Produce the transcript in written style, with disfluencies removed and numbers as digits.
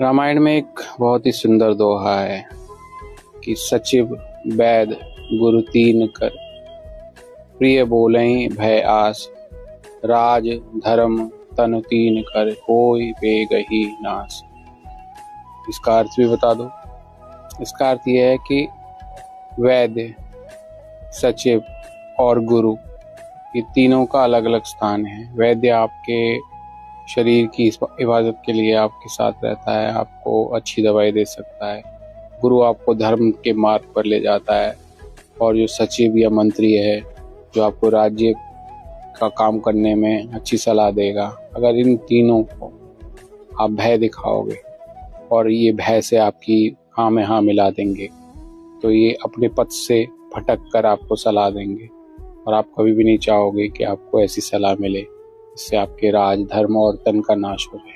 रामायण में एक बहुत ही सुंदर दोहा है कि सचिव वैद गुरु तीन कर, प्रिय बोलहि भय आस, राज धर्म तनु तीन कर, होय बेगहि नास। इसका अर्थ भी बता दो। इसका अर्थ यह है कि वैद्य, सचिव और गुरु, ये तीनों का अलग अलग स्थान है। वैद्य आपके शरीर की इबादत के लिए आपके साथ रहता है, आपको अच्छी दवाई दे सकता है। गुरु आपको धर्म के मार्ग पर ले जाता है। और जो सचिव या मंत्री है, जो आपको राज्य का काम करने में अच्छी सलाह देगा। अगर इन तीनों को आप भय दिखाओगे और ये भय से आपकी हाँ में हाँ मिला देंगे, तो ये अपने पथ से भटक कर आपको सलाह देंगे और आप कभी भी नहीं चाहोगे कि आपको ऐसी सलाह मिले जिससे आपके राज, धर्म और तन का नाश हो जाए।